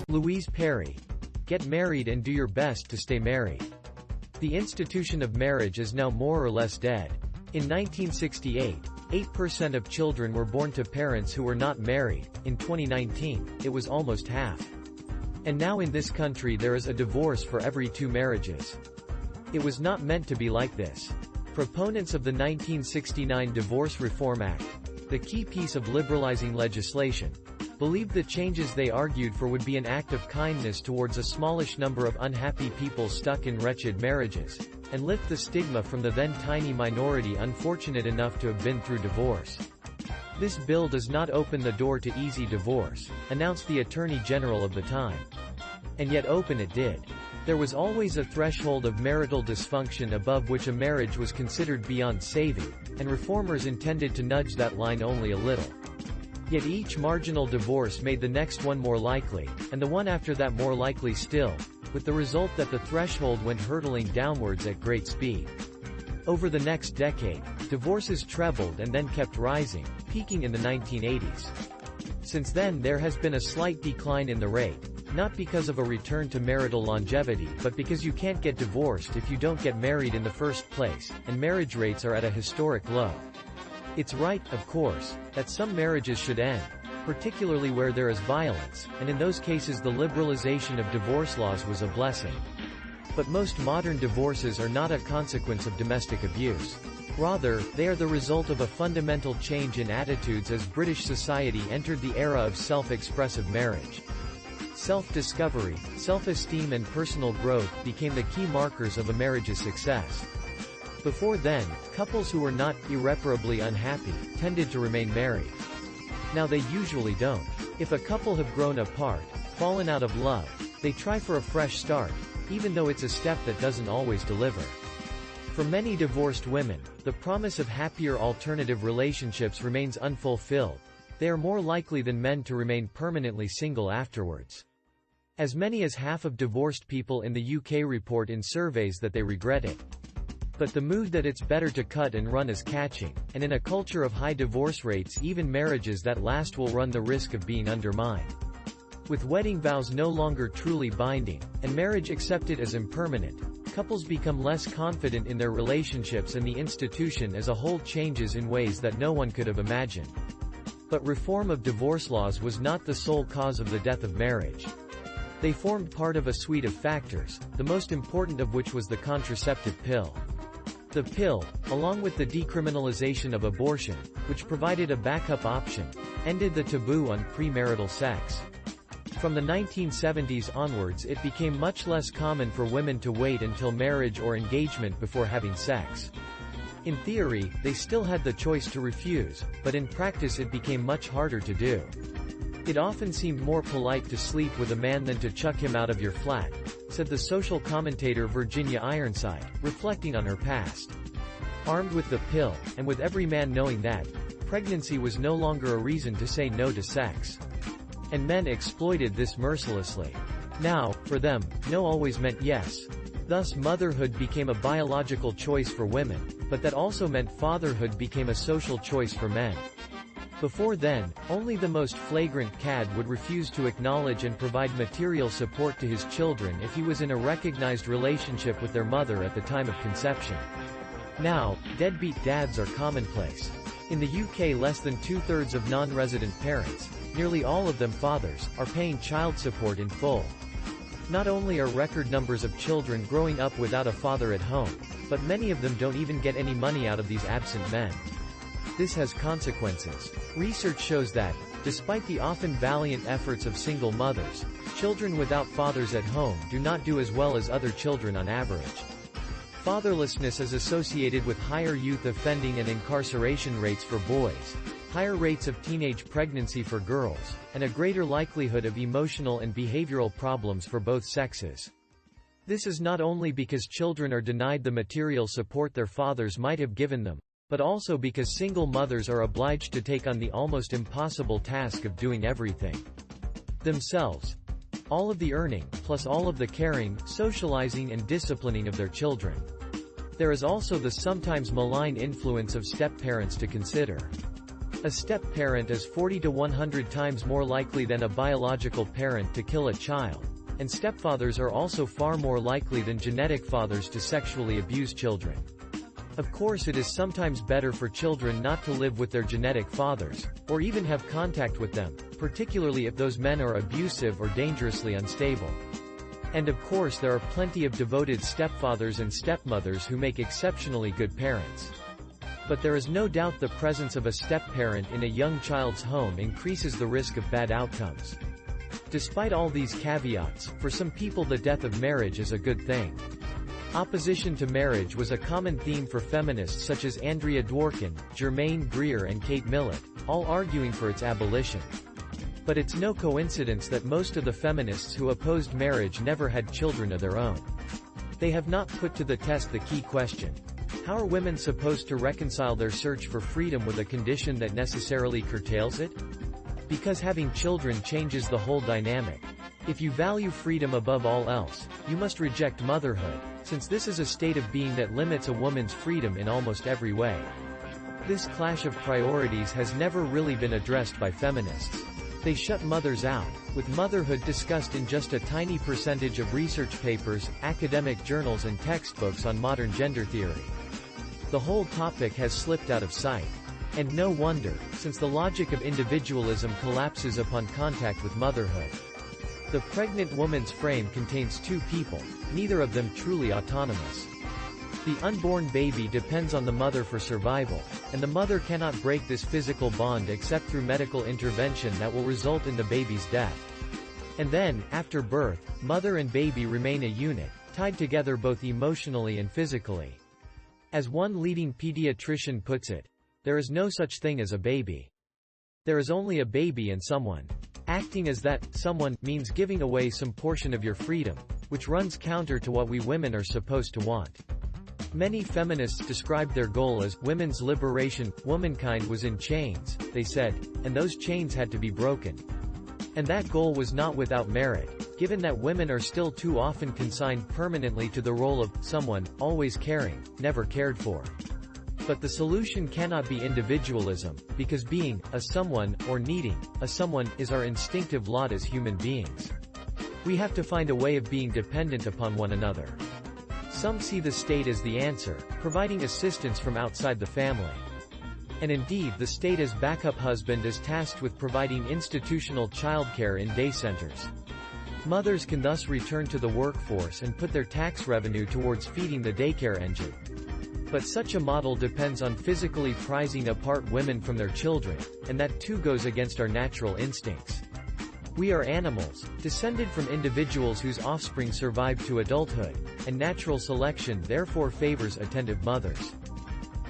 Louise Perry. Get married and do your best to stay married. The institution of marriage is now more or less dead. In 1968, 8% of children were born to parents who were not married. In 2019, it was almost half. And now in this country there is a divorce for every 2 marriages. It was not meant to be like this. Proponents of the 1969 Divorce Reform Act, the key piece of liberalizing legislation, believed the changes they argued for would be an act of kindness towards a smallish number of unhappy people stuck in wretched marriages, and lift the stigma from the then tiny minority unfortunate enough to have been through divorce. This bill does not open the door to easy divorce, announced the Attorney General of the time. And yet open it did. There was always a threshold of marital dysfunction above which a marriage was considered beyond saving, and reformers intended to nudge that line only a little. Yet each marginal divorce made the next one more likely, and the one after that more likely still, with the result that the threshold went hurtling downwards at great speed. Over the next decade, divorces trebled and then kept rising, peaking in the 1980s. Since then there has been a slight decline in the rate, not because of a return to marital longevity but because you can't get divorced if you don't get married in the first place, and marriage rates are at a historic low. It's right, of course, that some marriages should end, particularly where there is violence, and in those cases the liberalization of divorce laws was a blessing. But most modern divorces are not a consequence of domestic abuse. Rather, they are the result of a fundamental change in attitudes as British society entered the era of self-expressive marriage. Self-discovery, self-esteem and personal growth became the key markers of a marriage's success. Before then, couples who were not irreparably unhappy tended to remain married. Now they usually don't. If a couple have grown apart, fallen out of love, they try for a fresh start, even though it's a step that doesn't always deliver. For many divorced women, the promise of happier alternative relationships remains unfulfilled. They are more likely than men to remain permanently single afterwards. As many as half of divorced people in the UK report in surveys that they regret it. But the mood that it's better to cut and run is catching, and in a culture of high divorce rates even marriages that last will run the risk of being undermined. With wedding vows no longer truly binding, and marriage accepted as impermanent, couples become less confident in their relationships and the institution as a whole changes in ways that no one could have imagined. But reform of divorce laws was not the sole cause of the death of marriage. They formed part of a suite of factors, the most important of which was the contraceptive pill. The pill, along with the decriminalisation of abortion, which provided a backup option, ended the taboo on pre-marital sex. From the 1970s onwards it became much less common for women to wait until marriage or engagement before having sex. In theory, they still had the choice to refuse, but in practice it became much harder to do. It often seemed more polite to sleep with a man than to chuck him out of your flat, said the social commentator Virginia Ironside, reflecting on her past. Armed with the pill, and with every man knowing that, pregnancy was no longer a reason to say no to sex. And men exploited this mercilessly. Now, for them, no always meant yes. Thus motherhood became a biological choice for women, but that also meant fatherhood became a social choice for men. Before then, only the most flagrant cad would refuse to acknowledge and provide material support to his children if he was in a recognized relationship with their mother at the time of conception. Now, deadbeat dads are commonplace. In the UK less than two-thirds of non-resident parents, nearly all of them fathers, are paying child support in full. Not only are record numbers of children growing up without a father at home, but many of them don't even get any money out of these absent men. This has consequences. Research shows that, despite the often valiant efforts of single mothers, children without fathers at home do not do as well as other children on average. Fatherlessness is associated with higher youth offending and incarceration rates for boys, higher rates of teenage pregnancy for girls, and a greater likelihood of emotional and behavioral problems for both sexes. This is not only because children are denied the material support their fathers might have given them, but also because single mothers are obliged to take on the almost impossible task of doing everything themselves. All of the earning, plus all of the caring, socializing and disciplining of their children. There is also the sometimes malign influence of step-parents to consider. A step-parent is 40 to 100 times more likely than a biological parent to kill a child, and stepfathers are also far more likely than genetic fathers to sexually abuse children. Of course, it is sometimes better for children not to live with their genetic fathers, or even have contact with them, particularly if those men are abusive or dangerously unstable. And of course there are plenty of devoted stepfathers and stepmothers who make exceptionally good parents. But there is no doubt the presence of a step-parent in a young child's home increases the risk of bad outcomes. Despite all these caveats, for some people the death of marriage is a good thing. Opposition to marriage was a common theme for feminists such as Andrea Dworkin, Germaine Greer and Kate Millett, all arguing for its abolition. But it's no coincidence that most of the feminists who opposed marriage never had children of their own. They have not put to the test the key question: how are women supposed to reconcile their search for freedom with a condition that necessarily curtails it? Because having children changes the whole dynamic. If you value freedom above all else, you must reject motherhood, since this is a state of being that limits a woman's freedom in almost every way. This clash of priorities has never really been addressed by feminists. They shut mothers out, with motherhood discussed in just a tiny percentage of research papers, academic journals and textbooks on modern gender theory. The whole topic has slipped out of sight. And no wonder, since the logic of individualism collapses upon contact with motherhood. The pregnant woman's frame contains two people, neither of them truly autonomous. The unborn baby depends on the mother for survival, and the mother cannot break this physical bond except through medical intervention that will result in the baby's death. And then, after birth, mother and baby remain a unit, tied together both emotionally and physically. As one leading pediatrician puts it, there is no such thing as a baby. There is only a baby and someone. Acting as that someone means giving away some portion of your freedom, which runs counter to what we women are supposed to want. Many feminists described their goal as women's liberation. Womankind was in chains, they said, and those chains had to be broken. And that goal was not without merit, given that women are still too often consigned permanently to the role of someone, always caring, never cared for. But the solution cannot be individualism, because being a someone, or needing a someone, is our instinctive lot as human beings. We have to find a way of being dependent upon one another. Some see the state as the answer, providing assistance from outside the family. And indeed, the state as backup husband is tasked with providing institutional childcare in day centers. Mothers can thus return to the workforce and put their tax revenue towards feeding the daycare engine. But such a model depends on physically prizing apart women from their children, and that too goes against our natural instincts. We are animals, descended from individuals whose offspring survived to adulthood, and natural selection therefore favors attentive mothers.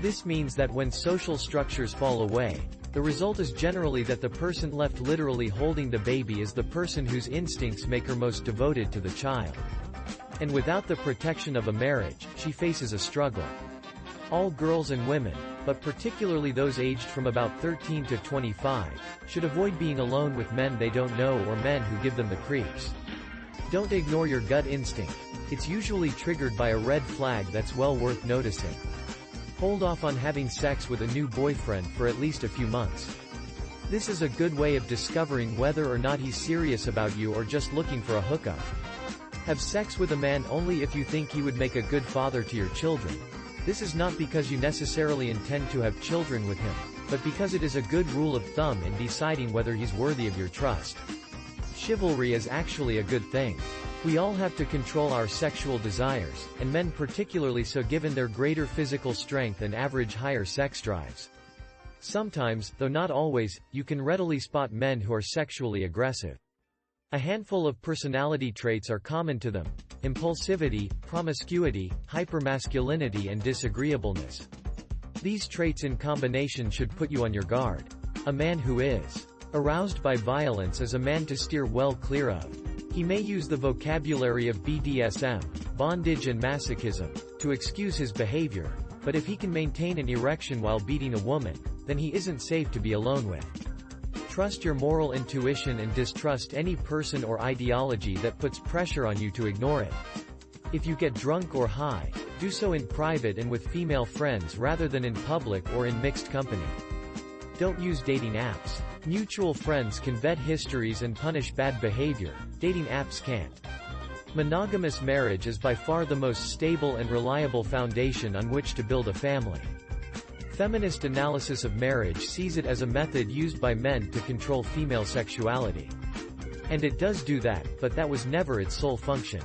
This means that when social structures fall away, the result is generally that the person left literally holding the baby is the person whose instincts make her most devoted to the child. And without the protection of a marriage, she faces a struggle. All girls and women, but particularly those aged from about 13 to 25, should avoid being alone with men they don't know or men who give them the creeps. Don't ignore your gut instinct. It's usually triggered by a red flag that's well worth noticing. Hold off on having sex with a new boyfriend for at least a few months. This is a good way of discovering whether or not he's serious about you or just looking for a hookup. Have sex with a man only if you think he would make a good father to your children. This is not because you necessarily intend to have children with him, but because it is a good rule of thumb in deciding whether he's worthy of your trust. Chivalry is actually a good thing. We all have to control our sexual desires, and men particularly so given their greater physical strength and average higher sex drives. Sometimes, though not always, you can readily spot men who are sexually aggressive. A handful of personality traits are common to them: impulsivity, promiscuity, hypermasculinity and disagreeableness. These traits in combination should put you on your guard. A man who is aroused by violence is a man to steer well clear of. He may use the vocabulary of BDSM, bondage and masochism, to excuse his behavior, but if he can maintain an erection while beating a woman, then he isn't safe to be alone with. Trust your moral intuition and distrust any person or ideology that puts pressure on you to ignore it. If you get drunk or high, do so in private and with female friends rather than in public or in mixed company. Don't use dating apps. Mutual friends can vet histories and punish bad behavior, dating apps can't. Monogamous marriage is by far the most stable and reliable foundation on which to build a family. Feminist analysis of marriage sees it as a method used by men to control female sexuality. And it does do that, but that was never its sole function.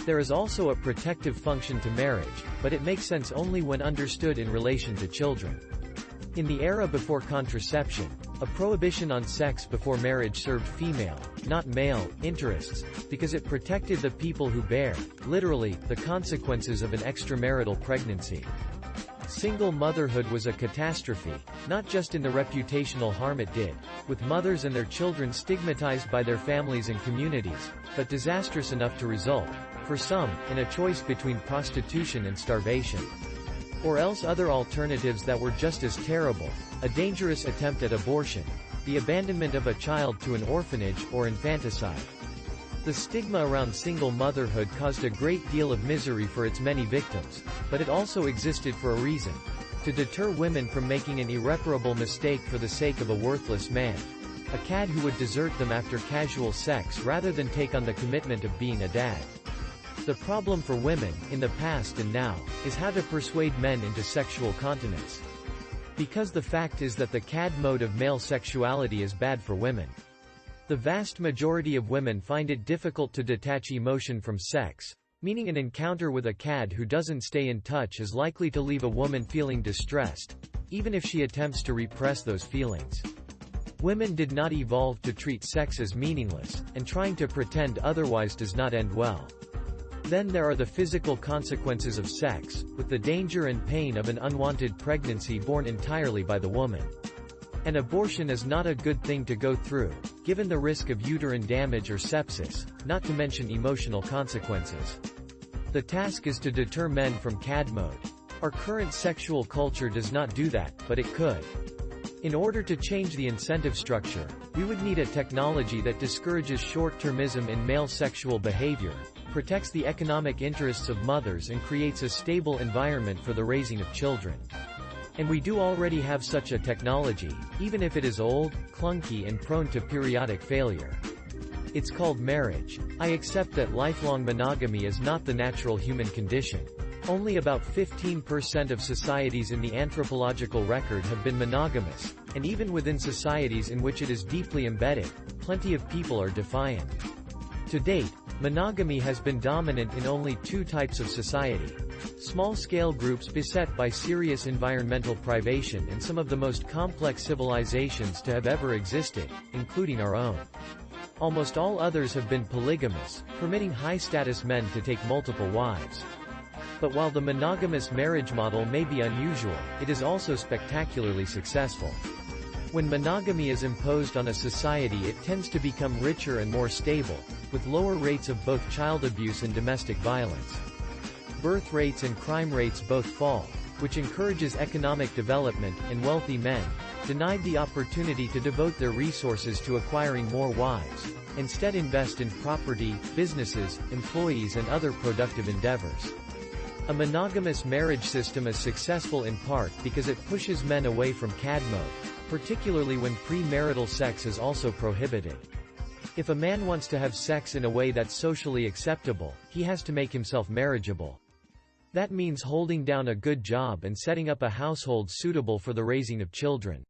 There is also a protective function to marriage, but it makes sense only when understood in relation to children. In the era before contraception, a prohibition on sex before marriage served female, not male, interests, because it protected the people who bear, literally, the consequences of an extramarital pregnancy. Single motherhood was a catastrophe, not just in the reputational harm it did, with mothers and their children stigmatized by their families and communities, but disastrous enough to result, for some, in a choice between prostitution and starvation. Or else other alternatives that were just as terrible, a dangerous attempt at abortion, the abandonment of a child to an orphanage, or infanticide. The stigma around single motherhood caused a great deal of misery for its many victims, but it also existed for a reason: to deter women from making an irreparable mistake for the sake of a worthless man. A cad who would desert them after casual sex rather than take on the commitment of being a dad. The problem for women, in the past and now, is how to persuade men into sexual continence. Because the fact is that the cad mode of male sexuality is bad for women. The vast majority of women find it difficult to detach emotion from sex, meaning an encounter with a cad who doesn't stay in touch is likely to leave a woman feeling distressed, even if she attempts to repress those feelings. Women did not evolve to treat sex as meaningless, and trying to pretend otherwise does not end well. Then there are the physical consequences of sex, with the danger and pain of an unwanted pregnancy borne entirely by the woman. An abortion is not a good thing to go through, given the risk of uterine damage or sepsis, not to mention emotional consequences. The task is to deter men from cad mode. Our current sexual culture does not do that, but it could. In order to change the incentive structure, we would need a technology that discourages short-termism in male sexual behavior, protects the economic interests of mothers and creates a stable environment for the raising of children. And we do already have such a technology, even if it is old, clunky and prone to periodic failure. It's called marriage. I accept that lifelong monogamy is not the natural human condition. Only about 15% of societies in the anthropological record have been monogamous, and even within societies in which it is deeply embedded, plenty of people are defiant. To date, monogamy has been dominant in only two types of society: small-scale groups beset by serious environmental privation and some of the most complex civilizations to have ever existed, including our own. Almost all others have been polygamous, permitting high-status men to take multiple wives. But while the monogamous marriage model may be unusual, it is also spectacularly successful. When monogamy is imposed on a society, it tends to become richer and more stable, with lower rates of both child abuse and domestic violence. Birth rates and crime rates both fall, which encourages economic development, and wealthy men, denied the opportunity to devote their resources to acquiring more wives, instead invest in property, businesses, employees and other productive endeavors. A monogamous marriage system is successful in part because it pushes men away from cad mode, particularly when pre-marital sex is also prohibited. If a man wants to have sex in a way that's socially acceptable, he has to make himself marriageable. That means holding down a good job and setting up a household suitable for the raising of children.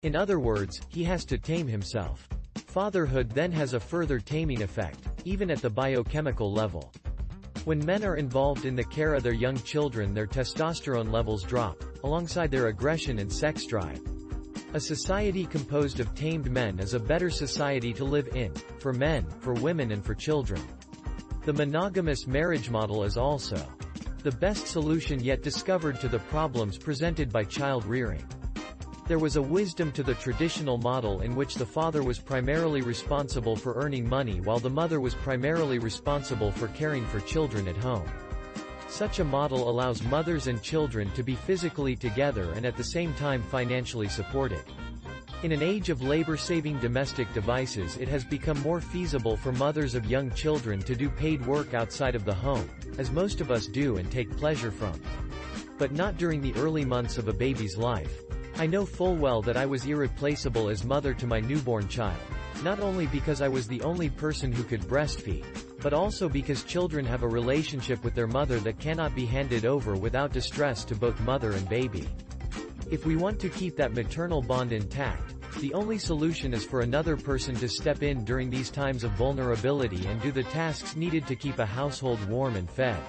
In other words, he has to tame himself. Fatherhood then has a further taming effect, even at the biochemical level. When men are involved in the care of their young children, their testosterone levels drop, alongside their aggression and sex drive. A society composed of tamed men is a better society to live in, for men, for women and for children. The monogamous marriage model is also the best solution yet discovered to the problems presented by child rearing. There was a wisdom to the traditional model in which the father was primarily responsible for earning money while the mother was primarily responsible for caring for children at home. Such a model allows mothers and children to be physically together and at the same time financially supported. In an age of labor-saving domestic devices, it has become more feasible for mothers of young children to do paid work outside of the home, as most of us do and take pleasure from. But not during the early months of a baby's life. I know full well that I was irreplaceable as mother to my newborn child, not only because I was the only person who could breastfeed, but also because children have a relationship with their mother that cannot be handed over without distress to both mother and baby. If we want to keep that maternal bond intact, the only solution is for another person to step in during these times of vulnerability and do the tasks needed to keep a household warm and fed.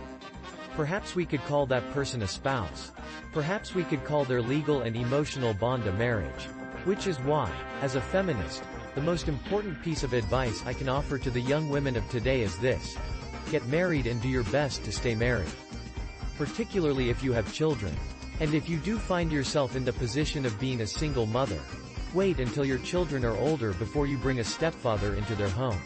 Perhaps we could call that person a spouse. Perhaps we could call their legal and emotional bond a marriage. Which is why, as a feminist, the most important piece of advice I can offer to the young women of today is this: get married and do your best to stay married. Particularly if you have children. And if you do find yourself in the position of being a single mother, wait until your children are older before you bring a stepfather into their home.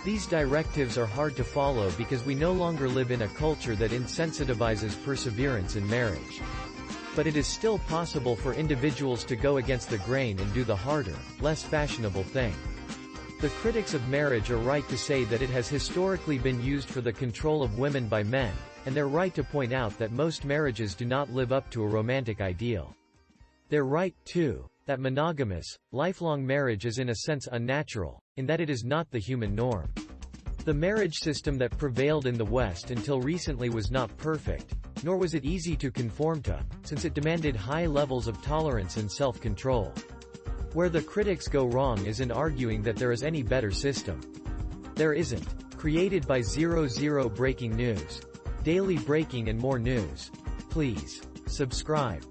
These directives are hard to follow because we no longer live in a culture that insensitivizes perseverance in marriage. But it is still possible for individuals to go against the grain and do the harder, less fashionable thing. The critics of marriage are right to say that it has historically been used for the control of women by men, and they're right to point out that most marriages do not live up to a romantic ideal. They're right, too, that monogamous, lifelong marriage is in a sense unnatural, in that it is not the human norm. The marriage system that prevailed in the West until recently was not perfect, nor was it easy to conform to, since it demanded high levels of tolerance and self-control. Where the critics go wrong is in arguing that there is any better system. There isn't. Created by 00 Breaking News. Daily breaking and more news. Please subscribe.